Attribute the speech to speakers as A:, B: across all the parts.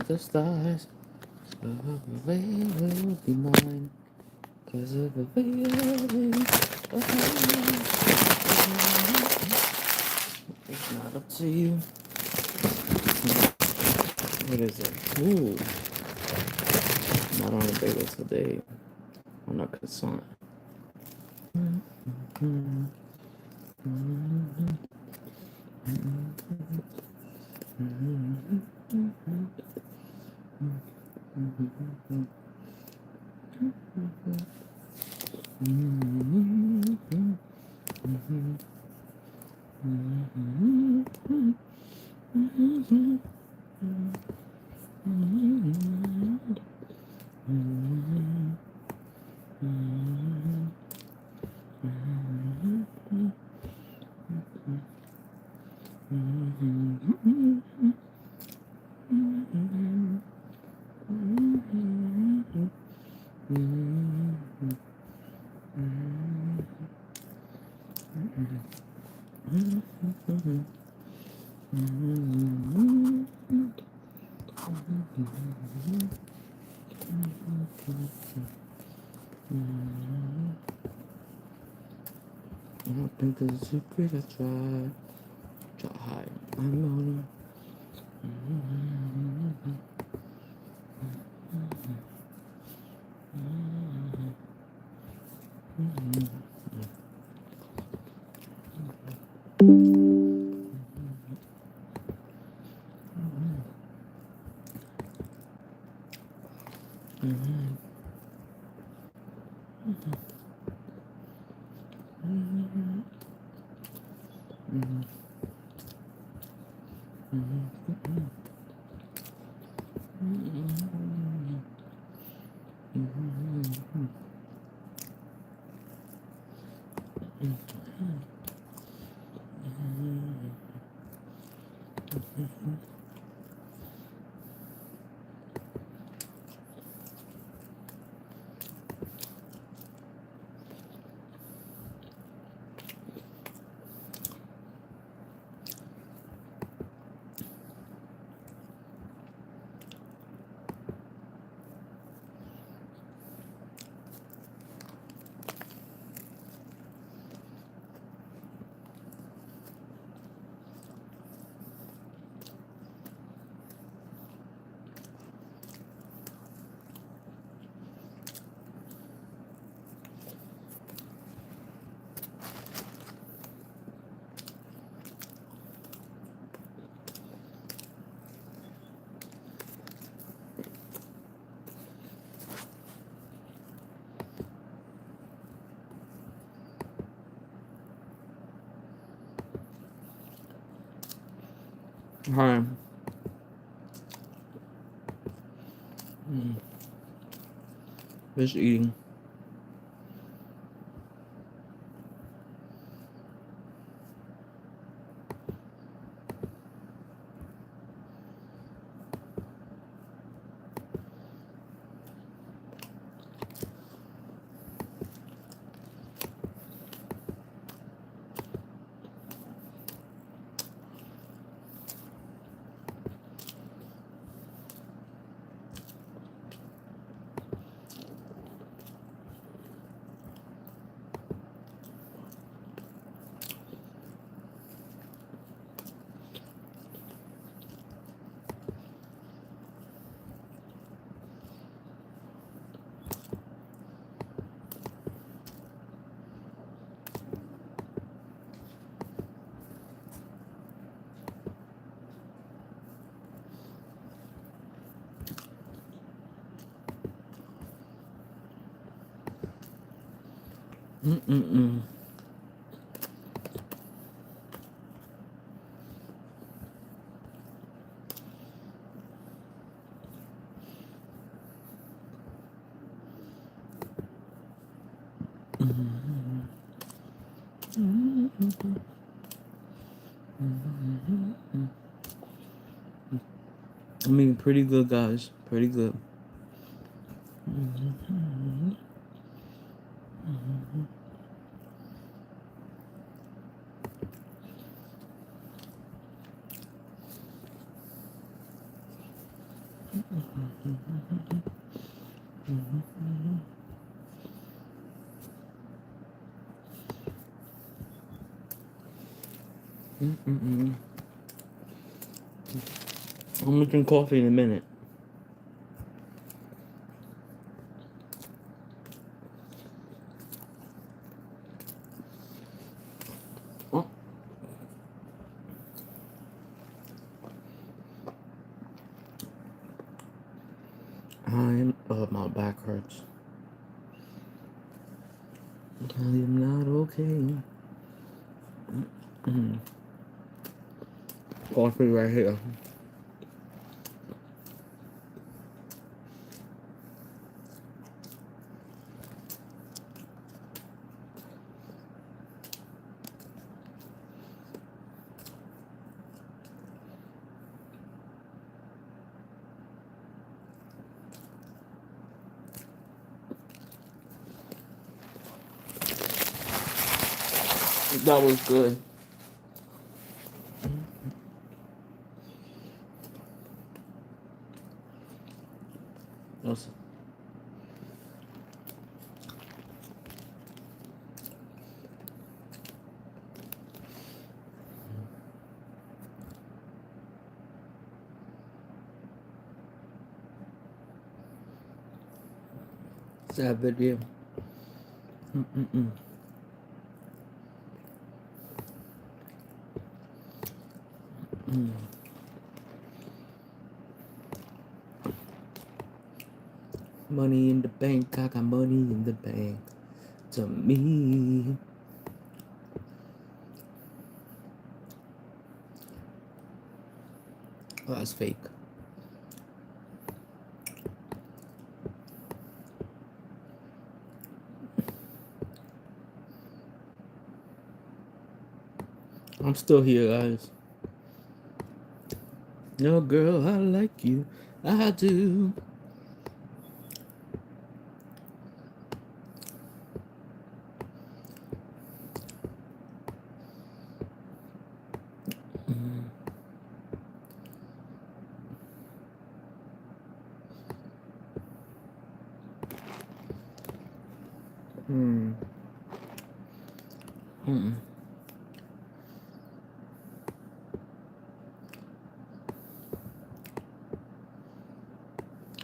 A: the stars. Away will be mine. Cause of the feeling of it's not up to you. What is it? Ooh. Not on a bagel today. On a croissant. I don't think there's a secret I try high. I'm on Hi. Just eating. Mm-mm-mm. I mean, pretty good, guys. Pretty good. I'm gonna drink coffee in a minute. Oh, my back hurts. I am not okay. Coffee right here. That was good. That's that video. Money in the bank, I got money in the bank. To me. Oh, that's fake. I'm still here, guys. No, girl, I like you. I do.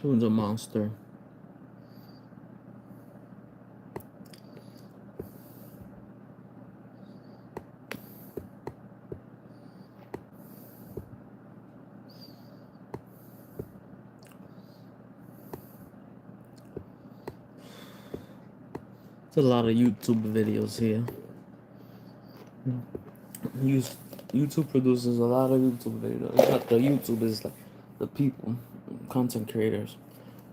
A: Who's a monster? There's a lot of YouTube videos here. YouTube produces a lot of YouTube videos. It's not the YouTube, is like the people, content creators.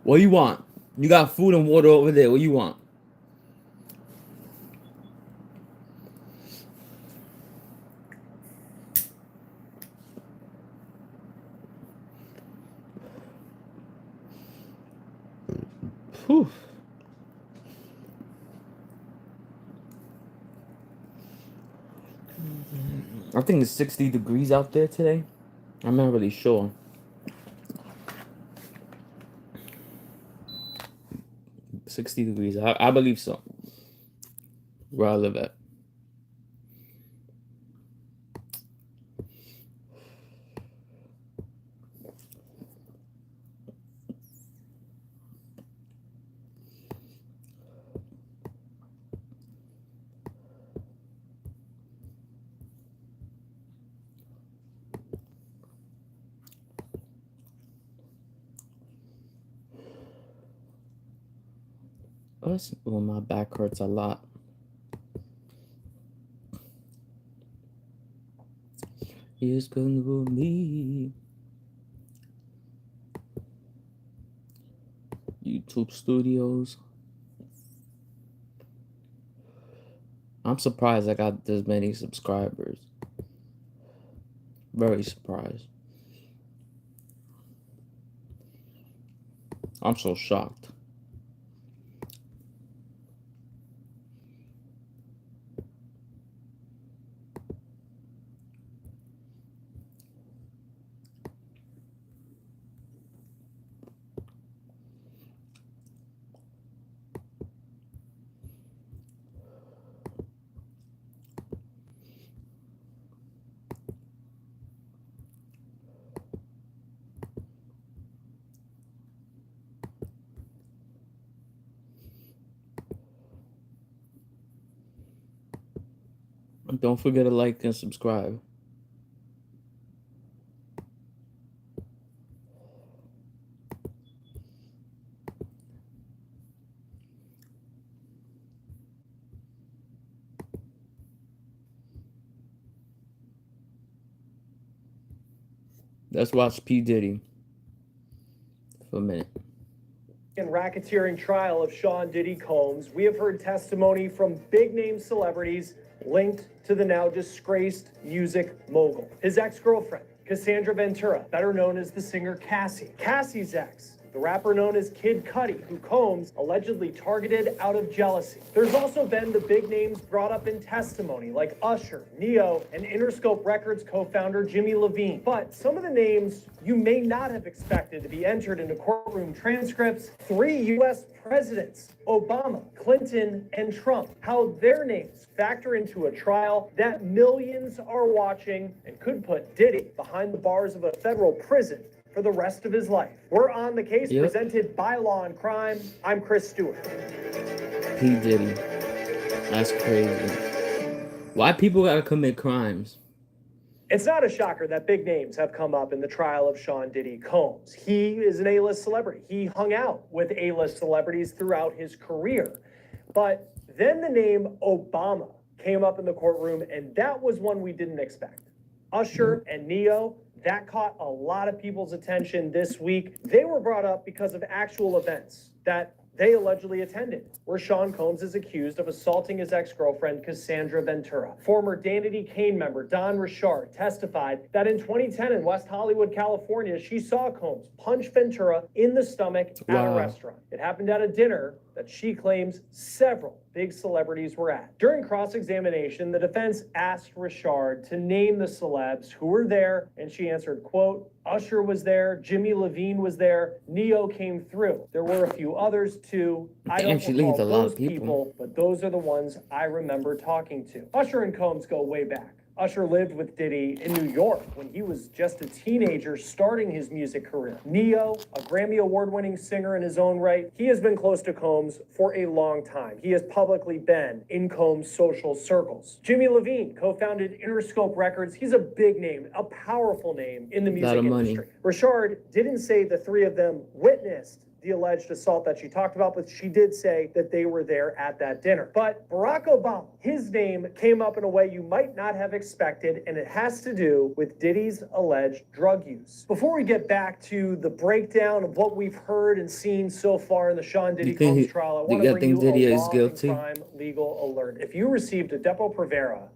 A: What do you want? You got food and water over there. What do you want? Whew. I think it's 60 degrees out there today. I'm not really sure. 60 degrees. I believe so. Where I live at. Well, my back hurts a lot. It's gonna be me. YouTube Studios. I'm surprised I got this many subscribers. Very surprised. I'm so shocked. And don't forget to like and subscribe. Let's watch P. Diddy for a minute.
B: And racketeering trial of Sean Diddy Combs, we have heard testimony from big-name celebrities linked to the now disgraced music mogul. His ex-girlfriend, Cassandra Ventura, better known as the singer Cassie. Cassie's ex, the rapper known as Kid Cudi, who Combs allegedly targeted out of jealousy. There's also been the big names brought up in testimony, like Usher, Neo, and Interscope Records co-founder Jimmy Levine. But some of the names you may not have expected to be entered into courtroom transcripts: 3 U.S. presidents, Obama, Clinton, and Trump, how their names factor into a trial that millions are watching and could put Diddy behind the bars of a federal prison for the rest of his life. We're on the case, presented by Law and Crime. I'm Chris Stewart.
A: P. Diddy. That's crazy. Why people gotta commit crimes?
B: It's not a shocker that big names have come up in the trial of Sean Diddy Combs. He is an A-list celebrity. He hung out with A-list celebrities throughout his career. But then the name Obama came up in the courtroom, and that was one we didn't expect. Usher and Neo, that caught a lot of people's attention this week. They were brought up because of actual events that they allegedly attended, where Sean Combs is accused of assaulting his ex-girlfriend, Cassandra Ventura. Former Danity Kane member Don Richard testified that in 2010 in West Hollywood, California, she saw Combs punch Ventura in the stomach at a restaurant. It happened at a dinner that she claims several big celebrities were at. During cross-examination, the defense asked Richard to name the celebs who were there, and she answered, quote, Usher was there, Jimmy Levine was there, Neo came through. There were a few others too. I don't recall those people, but those are the ones I remember talking to. Usher and Combs go way back. Usher lived with Diddy in New York when he was just a teenager starting his music career. Neo, a Grammy Award-winning singer in his own right, he has been close to Combs for a long time. He has publicly been in Combs' social circles. Jimmy Levine co-founded Interscope Records. He's a big name, a powerful name in the music industry. Richard didn't say the three of them witnessed the alleged assault that she talked about, but she did say that they were there at that dinner. But Barack Obama, his name came up in a way you might not have expected, and it has to do with Diddy's alleged drug use. Before we get back to the breakdown of what we've heard and seen so far in the Sean Diddy Combs trial, I want to bring you a law and crime legal alert. If you received a Depo-Provera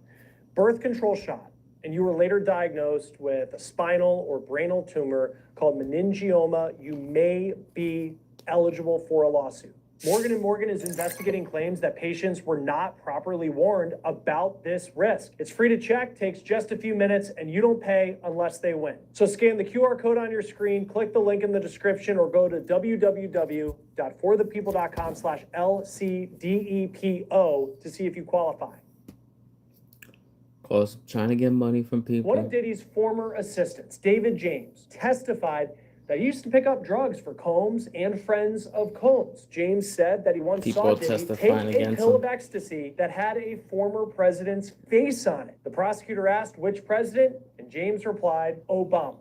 B: birth control shot, and you were later diagnosed with a spinal or brainal tumor called meningioma, you may be eligible for a lawsuit. Morgan & Morgan is investigating claims that patients were not properly warned about this risk. It's free to check, takes just a few minutes, and you don't pay unless they win. So scan the QR code on your screen, click the link in the description, or go to www.forthepeople.com/LCDEPO to see if you qualify.
A: Cause trying to get money from people.
B: One of Diddy's former assistants, David James, testified that he used to pick up drugs for Combs and friends of Combs. James said that he once saw Diddy take a pill of ecstasy that had a former president's face on it. The prosecutor asked which president, and James replied, Obama.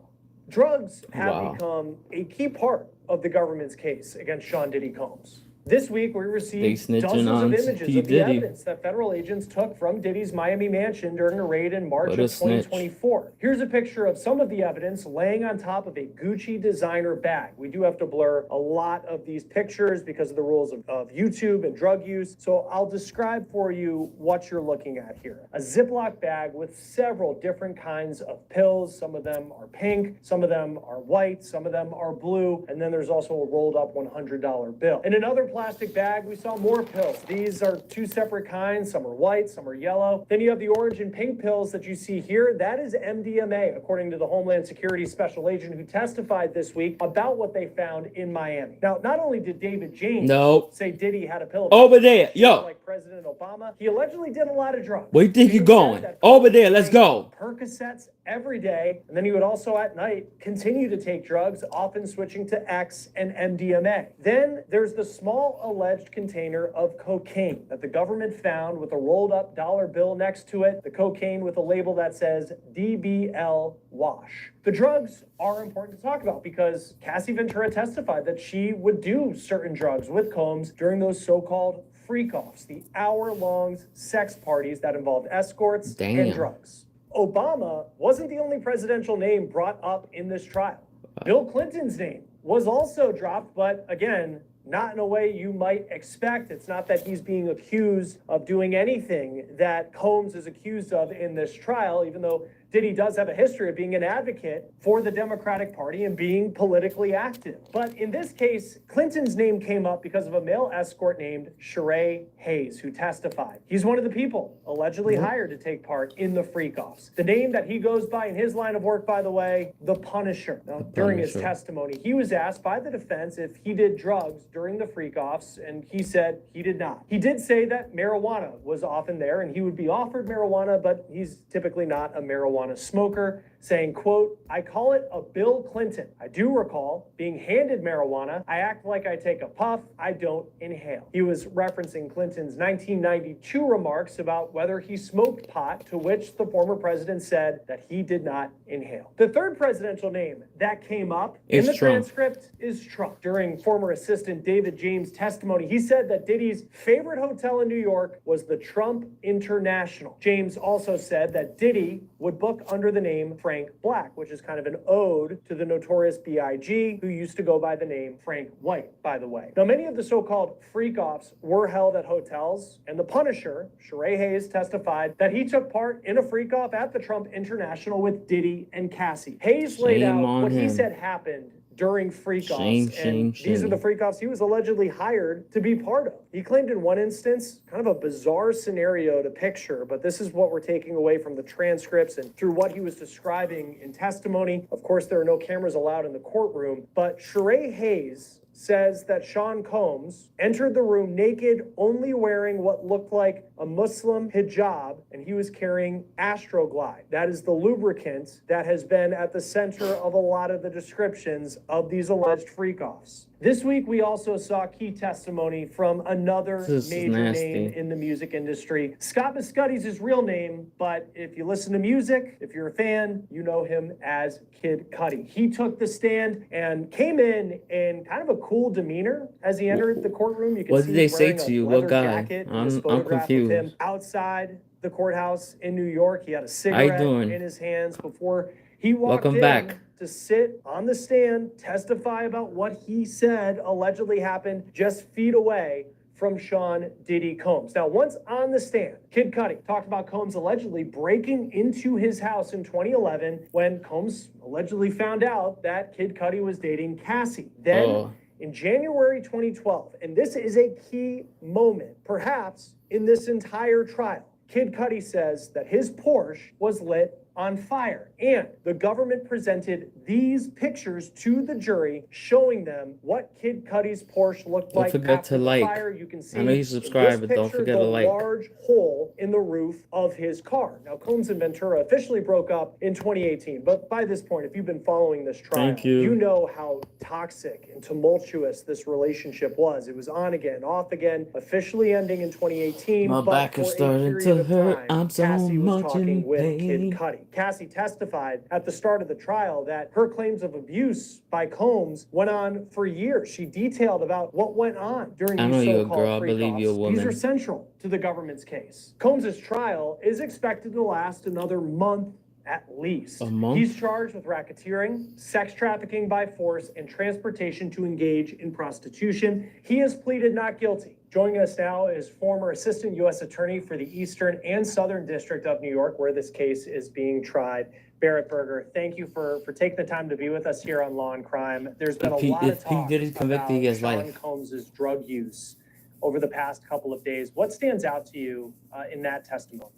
B: Drugs have become a key part of the government's case against Sean Diddy Combs. This week, we received dozens of images of the evidence that federal agents took from Diddy's Miami mansion during a raid in March of 2024. Here's a picture of some of the evidence laying on top of a Gucci designer bag. We do have to blur a lot of these pictures because of the rules of YouTube and drug use. So I'll describe for you what you're looking at here. A Ziploc bag with several different kinds of pills. Some of them are pink, some of them are white, some of them are blue, and then there's also a rolled up $100 bill. In another plastic bag, we saw more pills. These are two separate kinds. Some are white, some are yellow. Then you have the orange and pink pills that you see here. That is MDMA, according to the Homeland Security Special Agent who testified this week about what they found in Miami. Now, not only did David James say Diddy had a pill
A: over there, yo,
B: like President Obama, he allegedly did a lot of drugs.
A: Where you think you're going? Over there, let's go.
B: Percocets every day, and then he would also at night continue to take drugs, often switching to X and MDMA. Then there's the small small alleged container of cocaine that the government found with a rolled up dollar bill next to it, the cocaine with a label that says DBL Wash. The drugs are important to talk about because Cassie Ventura testified that she would do certain drugs with Combs during those so-called freak-offs, the hour-long sex parties that involved escorts and drugs. Obama wasn't the only presidential name brought up in this trial. Bill Clinton's name was also dropped, but again, not in a way you might expect. It's not that he's being accused of doing anything that Combs is accused of in this trial, even though Diddy does have a history of being an advocate for the Democratic Party and being politically active. But in this case, Clinton's name came up because of a male escort named Sheree Hayes, who testified. He's one of the people allegedly hired to take part in the freak-offs. The name that he goes by in his line of work, by the way, the Punisher. Now, during his testimony, he was asked by the defense if he did drugs during the freak-offs, and he said he did not. He did say that marijuana was often there, and he would be offered marijuana, but he's typically not a marijuana smoker, saying, quote, "I call it a Bill Clinton. I do recall being handed marijuana. I act like I take a puff. I don't inhale." He was referencing Clinton's 1992 remarks about whether he smoked pot, to which the former president said that he did not inhale. The third presidential name that came up in the transcript is Trump. During former assistant David James' testimony, he said that Diddy's favorite hotel in New York was the Trump International. James also said that Diddy would book under the name Frank Black, which is kind of an ode to the notorious B.I.G., who used to go by the name Frank White, by the way. Now, many of the so-called freak-offs were held at hotels, and the Punisher, Sheree Hayes, testified that he took part in a freak-off at the Trump International with Diddy and Cassie. Hayes laid out what he said happened during freak-offs, and these are the freak-offs he was allegedly hired to be part of. He claimed in one instance, kind of a bizarre scenario to picture, but this is what we're taking away from the transcripts and through what he was describing in testimony. Of course, there are no cameras allowed in the courtroom, but Sheree Hayes says that Sean Combs entered the room naked, only wearing what looked like a Muslim hijab, and he was carrying Astroglide. That is the lubricant that has been at the center of a lot of the descriptions of these alleged freak-offs. This week, we also saw key testimony from another major name in the music industry. Scott Mescuddy's his real name, but if you listen to music, if you're a fan, you know him as Kid Cudi. He took the stand and came in kind of a cool demeanor as he entered the courtroom. You can
A: what
B: see
A: did they
B: he's
A: say
B: wearing
A: to
B: a
A: you?
B: leather
A: What guy?
B: jacket in this
A: I'm
B: photograph
A: confused.
B: of him outside the courthouse in New York. He had a cigarette in his hands before he walked in to sit on the stand, testify about what he said allegedly happened just feet away from Sean Diddy Combs. Now, once on the stand, Kid Cudi talked about Combs allegedly breaking into his house in 2011 when Combs allegedly found out that Kid Cudi was dating Cassie. Then, in January 2012, and this is a key moment, perhaps, in this entire trial, Kid Cudi says that his Porsche was lit on fire, and the government presented these pictures to the jury showing them what Kid Cudi's Porsche looked like after the fire. You can see,
A: I know you subscribe, but don't forget to like.
B: Large hole in the roof of his car. Now, Combs and Ventura officially broke up in 2018, but by this point, if you've been following this trial, you know how toxic and tumultuous this relationship was. It was on again, off again, officially ending in 2018.
A: My back is starting to hurt. I'm so much in pain.
B: Kid Cudi. Cassie testified at the start of the trial that her claims of abuse by Combs went on for years. She detailed about what went on during these so-called freak-offs. These are central to the government's case. Combs' trial is expected to last another month at least. He's charged with racketeering, sex trafficking by force, and transportation to engage in prostitution. He has pleaded not guilty. Joining us now is former Assistant U.S. Attorney for the Eastern and Southern District of New York, where this case is being tried, Barrett Berger. Thank you for taking the time to be with us here on Law and Crime. There's been a lot of talk about Sean Combs' drug use over the past couple of days. What stands out to you in that testimony?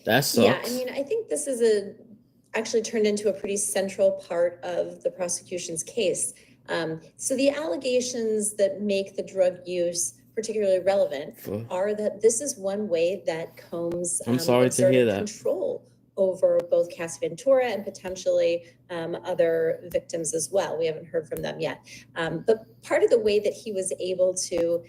A: That sucks.
C: Yeah, I mean, I think this is actually turned into a pretty central part of the prosecution's case. So the allegations that make the drug use particularly relevant are that this is one way that Combs
A: I'm sorry to hear that.
C: Control over both Cassie Ventura and potentially other victims as well. We haven't heard from them yet. But part of the way that he was able to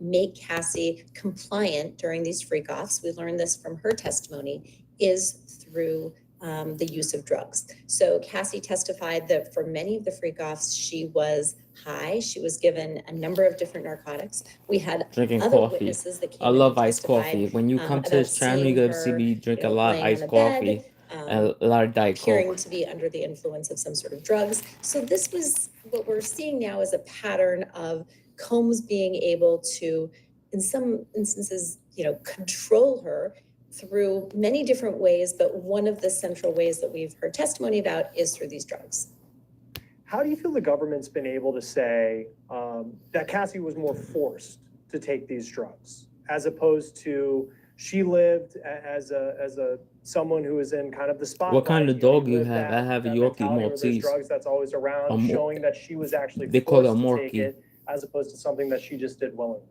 C: make Cassie compliant during these freak-offs, we learned this from her testimony, is through the use of drugs. So Cassie testified that for many of the freak-offs, she was high. She was given a number of different narcotics. We had
A: Drinking
C: other
A: coffee.
C: witnesses that came
A: I
C: in
A: love
C: and
A: iced coffee.
C: testified
A: When you come to
C: about
A: this channel,
C: seeing
A: you're gonna see
C: her,
A: me drink
C: you
A: a
C: know,
A: lot of
C: laying
A: iced
C: on a bed,
A: coffee and a lot of Diet
C: appearing
A: Coke.
C: to be under the influence of some sort of drugs. So this was what we're seeing now is a pattern of Combs being able to, in some instances, you know, control her through many different ways, but one of the central ways that we've heard testimony about is through these drugs.
B: How do you feel the government's been able to say that Cassie was more forced to take these drugs, as opposed to she lived as a someone who is in kind of the spotlight?
A: What kind of dog you have? I have a Yorkie
B: There's
A: Maltese.
B: drugs that's always around, showing that she was actually
A: They call it a
B: forced to take
A: Morkie.
B: it, as opposed to something that she just did willingly.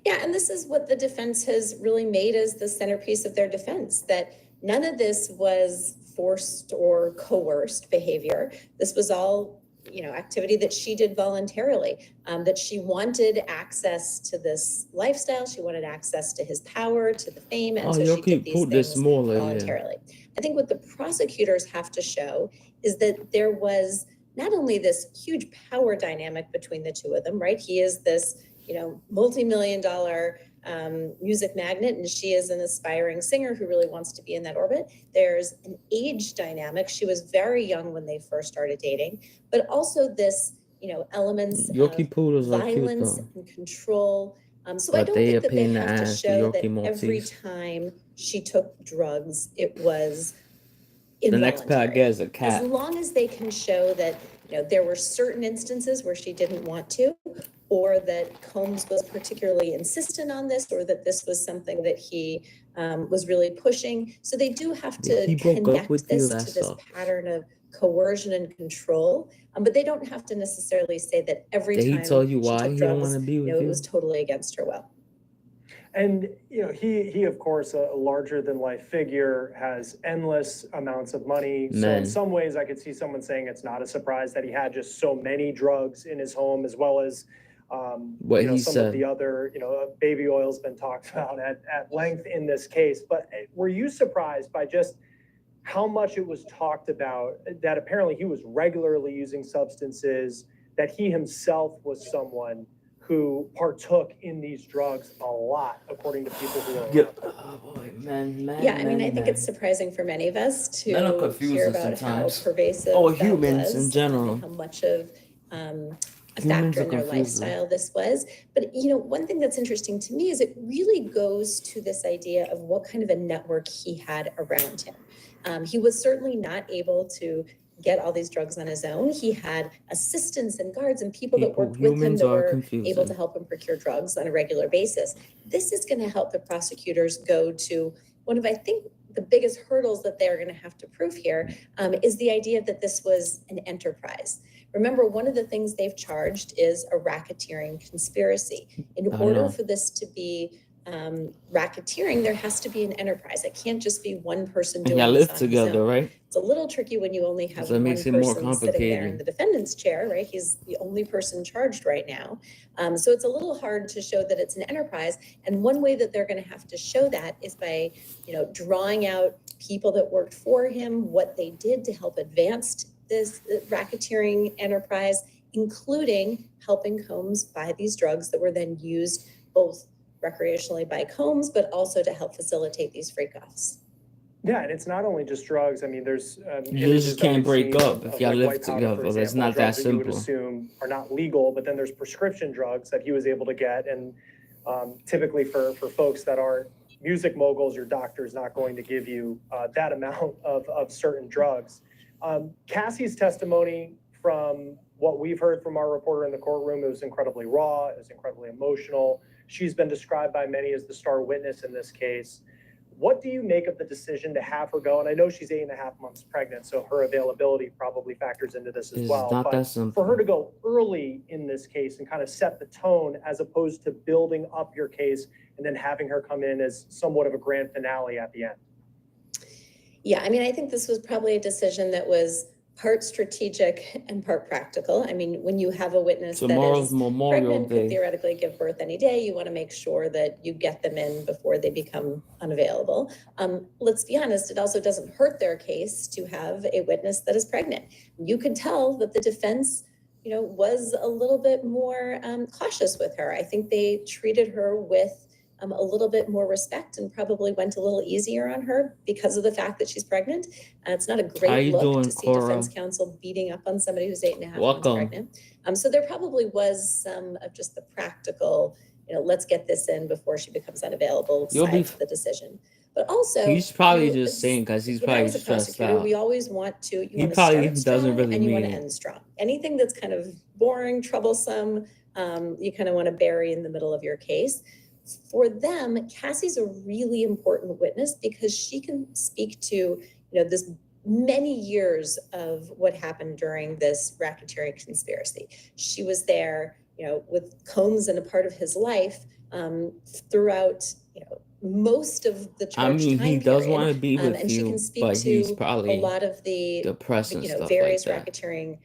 C: Yeah, and this is what the defense has really made as the centerpiece of their defense, that none of this was forced or coerced behavior. This was all, you know, activity that she did voluntarily, that she wanted access to this lifestyle. She wanted access to his power, to the fame, and so she did these things voluntarily. I think what the prosecutors have to show is that there was not only this huge power dynamic between the two of them, right? He is this, you know, multi-million-dollar music magnate, and she is an aspiring singer who really wants to be in that orbit. There's an age dynamic. She was very young when they first started dating, but also this, you know, elements of violence and control. So I don't think that they have to show that every time she took drugs, it was involuntary.
A: The next pair I get is a cat.
C: As long as they can show that, you know, there were certain instances where she didn't want to, or that Combs was particularly insistent on this, or that this was something that he was really pushing. So they do have to connect this to this pattern of coercion and control, but they don't have to necessarily say that every time
A: he told you why
C: she took
A: he
C: drugs,
A: don't want to be with you?
C: It was totally against her will.
B: And, you know, he of course, a larger than life figure, has endless amounts of money. So in some ways I could see someone saying it's not a surprise that he had just so many drugs in his home, as well as
A: what
B: you know,
A: he
B: some
A: said.
B: of the other, you know, baby oil's been talked about at length in this case. But were you surprised by just how much it was talked about that apparently he was regularly using substances, that he himself was someone who partook in these drugs a lot, according to people who are around?
A: Oh boy,
C: I mean, I think it's surprising for many of us to hear about
A: sometimes.
C: how pervasive
A: humans
C: that was,
A: in general.
C: and how much of a factor in their lifestyle this was. But, you know, one thing that's interesting to me is it really goes to this idea of what kind of a network he had around him. He was certainly not able to get all these drugs on his own. He had assistants and guards and people that worked with him that were able to help him procure drugs on a regular basis. This is going to help the prosecutors go to one of, I think, the biggest hurdles that they're going to have to prove here, is the idea that this was an enterprise. Remember, one of the things they've charged is a racketeering conspiracy. In order for this to be racketeering, there has to be an enterprise. It can't just be one person doing this
A: live
C: on
A: together,
C: his own.
A: Right?
C: It's a little tricky when you only have
A: So
C: one person sitting there in the defendant's chair, right? He's the only person charged right now. So it's a little hard to show that it's an enterprise. And one way that they're going to have to show that is by, you know, drawing out people that worked for him, what they did to help advance this racketeering enterprise, including helping Combs buy these drugs that were then used both recreationally by Combs, but also to help facilitate these freak-offs.
B: Yeah, and it's not only just drugs. I mean, there's
A: you just can't break up if y'all live together. It's not that simple.
B: You would assume are not legal, but then there's prescription drugs that he was able to get, and typically for folks that aren't music moguls, your doctor's not going to give you that amount of certain drugs. Cassie's testimony, from what we've heard from our reporter in the courtroom, it was incredibly raw, it was incredibly emotional. She's been described by many as the star witness in this case. What do you make of the decision to have her go? And I know she's 8.5 months pregnant, so her availability probably factors into this as well. But for her to go early in this case and kind of set the tone, as opposed to building up your case and then having her come in as somewhat of a grand finale at the end.
C: Yeah, I mean, I think this was probably a decision that was part strategic and part practical. I mean, when you have a witness that
A: Tomorrow's
C: is
A: Memorial
C: pregnant, could
A: Day.
C: theoretically give birth any day, you want to make sure that you get them in before they become unavailable. Let's be honest, it also doesn't hurt their case to have a witness that is pregnant. You could tell that the defense, was a little bit more cautious with her. I think they treated her with a little bit more respect and probably went a little easier on her because of the fact that she's pregnant. It's not a
A: How
C: great
A: you
C: look
A: doing,
C: to see
A: Cora?
C: defense counsel beating up on somebody who's 8.5 months
A: Welcome.
C: pregnant. So there probably was some of just the practical, let's get this in before she becomes unavailable
A: You'll be
C: side of the decision. But also,
A: He's probably just saying because he's
C: when I
A: probably
C: was a
A: stressed
C: prosecutor,
A: out.
C: we always want to, you
A: He
C: want to
A: probably
C: start
A: doesn't
C: strong
A: really
C: and you want
A: mean
C: to
A: it.
C: end strong. Anything that's kind of boring, troublesome, you kind of want to bury in the middle of your case. For them, Cassie's a really important witness because she can speak to, this many years of what happened during this racketeering conspiracy. She was there, with Combs and a part of his life throughout, most of the charged
A: I mean,
C: time
A: he does
C: period.
A: want to be with
C: And she can
A: you,
C: speak
A: but he's
C: to
A: probably
C: a lot of the
A: depressed and stuff
C: various
A: like that.
C: racketeering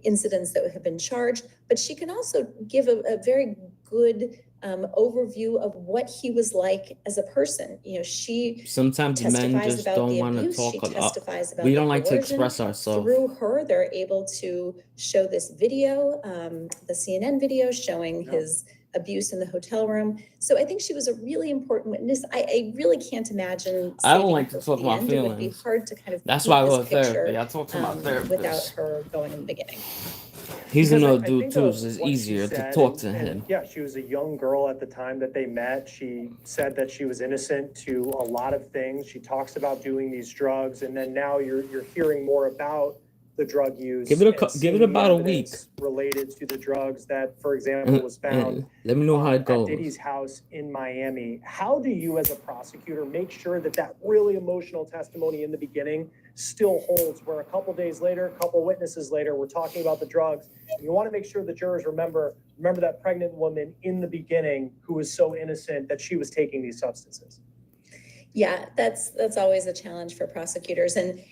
C: incidents that have been charged, but she can also give a very good overview of what he was like as a person. She
A: Sometimes men
C: testifies
A: just
C: about
A: don't
C: the
A: want to
C: abuse.
A: talk
C: She
A: about.
C: testifies about
A: We
C: the
A: don't like to
C: coercion.
A: express ourselves.
C: Through her, they're able to show this video, the CNN video showing his abuse in the hotel room. So I think she was a really important witness. I really can't imagine.
A: I don't
C: saving
A: like
C: her
A: to
C: for
A: talk
C: the
A: about
C: end. It would be
A: feelings.
C: hard to kind of
A: That's
C: paint
A: why I
C: this
A: go to therapy.
C: picture,
A: I talk to my therapist.
C: without her going in the beginning.
A: He's
B: Because
A: another
B: I
A: dude
B: think
A: too,
B: of
A: so it's
B: what she
A: easier to
B: said,
A: talk to
B: and
A: him.
B: yeah, she was a young girl at the time that they met. She said that she was innocent to a lot of things. She talks about doing these drugs, and then now you're hearing more about the drug use.
A: Give it
B: and
A: about
B: the
A: a week.
B: evidence related to the drugs that, for example, was found
A: And let me know how it
B: at
A: goes.
B: Diddy's house in Miami. How do you, as a prosecutor, make sure that that really emotional testimony in the beginning still holds, where a couple days later, a couple witnesses later, we're talking about the drugs, and you want to make sure the jurors remember that pregnant woman in the beginning who was so innocent that she was taking these substances?
C: Yeah, that's always a challenge for prosecutors. And,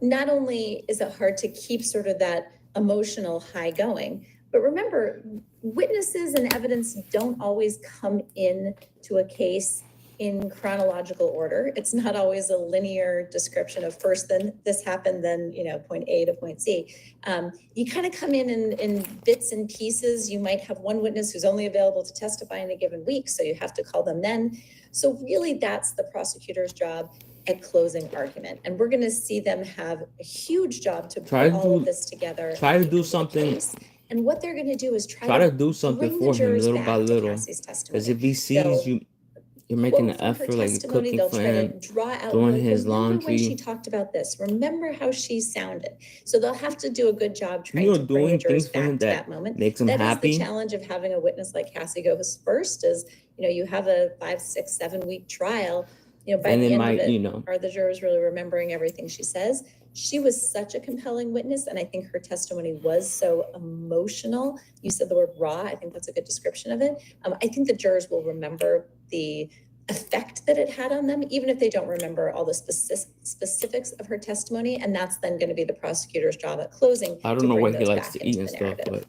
C: not only is it hard to keep sort of that emotional high going, but remember, witnesses and evidence don't always come in to a case in chronological order. It's not always a linear description of first, then this happened, then, point A to point C. You kind of come in bits and pieces. You might have one witness who's only available to testify in a given week, so you have to call them then. So really, that's the prosecutor's job at closing argument. And we're going to see them have a huge job to put all of this together.
A: Try to do something.
C: And what they're going to do is try
A: to do something for him little by little. Because if he sees you're making an effort, like you're cooking for him, doing his laundry.
C: When she talked about this, remember how she sounded. So they'll have to do a good job trying to bring the jurors back to that moment.
A: Makes him happy.
C: Is the challenge of having a witness like Cassie go first. Is you have a 5, 6, 7 week trial. By the end of it, are the jurors really remembering everything she says? She was such a compelling witness, and I think her testimony was so emotional. You said the word raw. I think that's a good description of it. I think the jurors will remember the effect that it had on them, even if they don't remember all the specifics of her testimony. And that's then going to be the prosecutor's job at closing.
A: I don't know what he likes to eat and stuff, but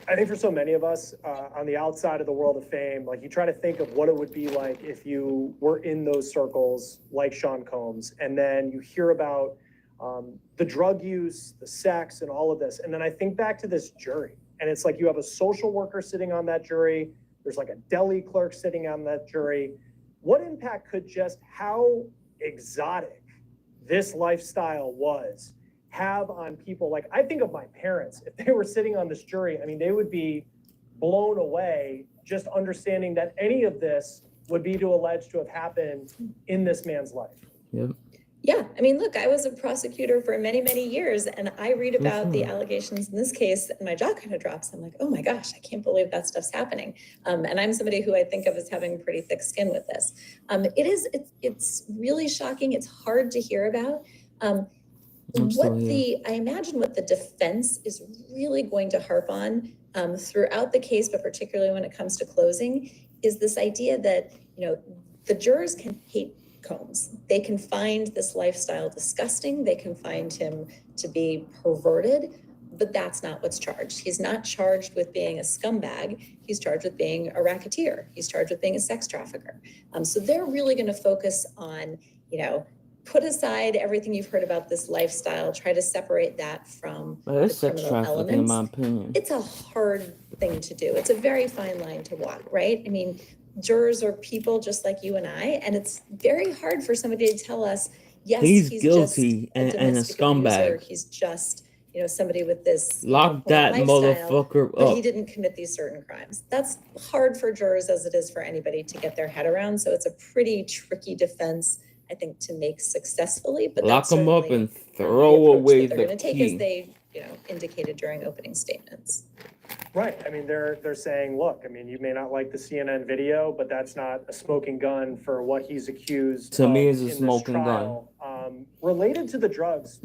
B: I think for so many of us on the outside of the world of fame, like you try to think of what it would be like if you were in those circles like Sean Combs, and then you hear about the drug use, the sex, and all of this. And then I think back to this jury, and it's like you have a social worker sitting on that jury. There's like a deli clerk sitting on that jury. What impact could just how exotic this lifestyle was have on people? Like, I think of my parents, if they were sitting on this jury, I mean, they would be blown away just understanding that any of this would be alleged to have happened in this man's life.
A: Yep.
C: Yeah, I mean, look, I was a prosecutor for many, many years, and I read about the allegations in this case, and my jaw kind of drops. I'm like, oh my gosh, I can't believe that stuff's happening. And I'm somebody who I think of as having pretty thick skin with this. It's really shocking. It's hard to hear about. I imagine what the defense is really going to harp on throughout the case, but particularly when it comes to closing, is this idea that, the jurors can hate Combs. They can find this lifestyle disgusting. They can find him to be perverted, but that's not what's charged. He's not charged with being a scumbag. He's charged with being a racketeer. He's charged with being a sex trafficker. So they're really going to focus on, put aside everything you've heard about this lifestyle, try to separate that from the
A: sex
C: criminal
A: trafficking,
C: elements.
A: in my opinion.
C: It's a hard thing to do. It's a very fine line to walk, right? I mean, jurors are people just like you and I, and it's very hard for somebody to tell us, yes,
A: he's
C: just
A: guilty and a
C: domestic
A: scumbag.
C: abuser. He's just, somebody with this
A: Lock that motherfucker
C: but
A: up.
C: he didn't commit these certain crimes. That's hard for jurors as it is for anybody to get their head around. So it's a pretty tricky defense, I think, to make successfully. But
A: lock them up and throw
C: the
A: away
C: they're
A: the
C: going to take,
A: key.
C: as they indicated during opening statements.
B: Right. I mean, they're saying, look, I mean, you may not like the CNN video, but that's not a smoking gun for what he's accused
A: To
B: of
A: me, it's a
B: in this
A: smoking
B: trial. Related to the drugs,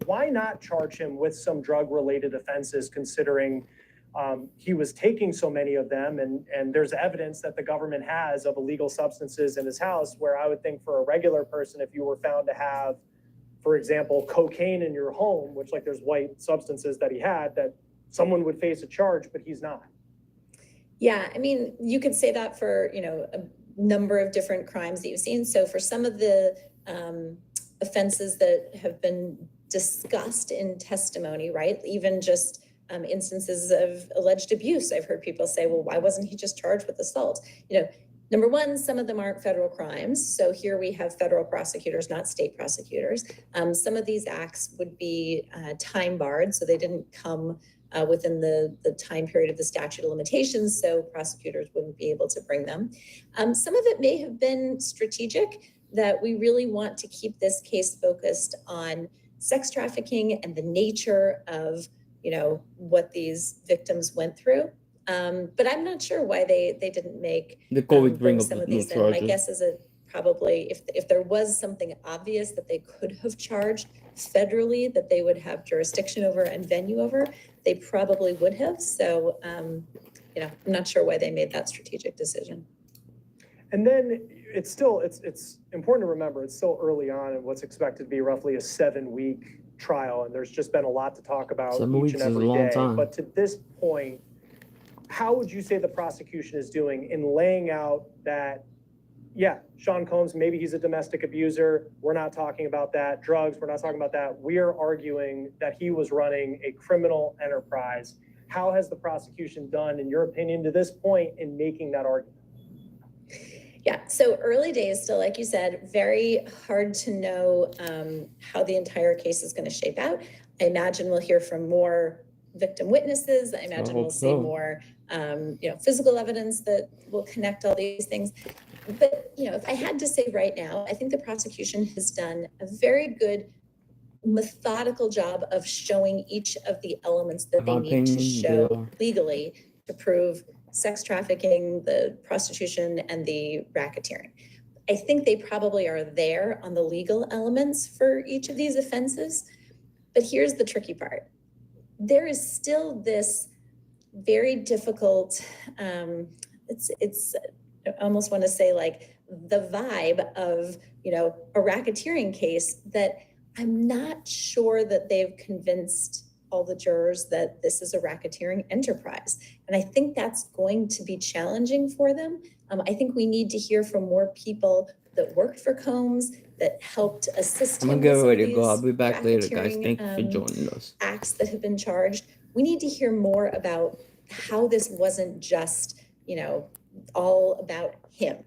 B: why not charge him with some drug-related offenses, considering he was taking so many of them, and there's evidence that the government has of illegal substances in his house, where I would think for a regular person, if you were found to have, for example, cocaine in your home, which like there's white substances that he had, that someone would face a charge, but he's not.
C: Yeah, I mean, you could say that for, a number of different crimes that you've seen. So for some of the offenses that have been discussed in testimony, right? Even just instances of alleged abuse. I've heard people say, well, why wasn't he just charged with assault? Number one, some of them aren't federal crimes. So here we have federal prosecutors, not state prosecutors. Some of these acts would be time barred, so they didn't come within the time period of the statute of limitations, so prosecutors wouldn't be able to bring them. Some of it may have been strategic, that we really want to keep this case focused on sex trafficking and the nature of, what these victims went through. But I'm not sure why they didn't make
A: The COVID
C: bring
A: bring
C: some
A: up
C: of
A: new
C: these in. My
A: charges.
C: guess is it probably, if there was something obvious that they could have charged federally that they would have jurisdiction over and venue over, they probably would have. So, I'm not sure why they made that strategic decision.
B: And then it's important to remember, it's still early on in what's expected to be roughly a 7-week trial. And there's just been a lot to talk about
A: 7
B: each
A: weeks
B: and
A: is a
B: every
A: long
B: day.
A: time.
B: But to this point, how would you say the prosecution is doing in laying out that, yeah, Sean Combs, maybe he's a domestic abuser. We're not talking about that. Drugs, we're not talking about that. We are arguing that he was running a criminal enterprise. How has the prosecution done, in your opinion, to this point in making that argument?
C: Yeah, so early days still, like you said, very hard to know how the entire case is going to shape out. I imagine we'll hear from more victim witnesses. I imagine we'll see more, physical evidence that will connect all these things. But, if I had to say right now, I think the prosecution has done a very good methodical job of showing each of the elements that they need to show legally to prove sex trafficking, the prostitution, and the racketeering. I think they probably are there on the legal elements for each of these offenses. But here's the tricky part. There is still this very difficult, it's I almost want to say like the vibe of, a racketeering case that I'm not sure that they've convinced all the jurors that this is a racketeering enterprise. And I think that's going to be challenging for them. I think we need to hear from more people that worked for Combs, that helped assist him.
A: I'm gonna get ready to go. I'll be back later, guys. Thank you for joining us.
C: Acts that have been charged. We need to hear more about how this wasn't just, all about him.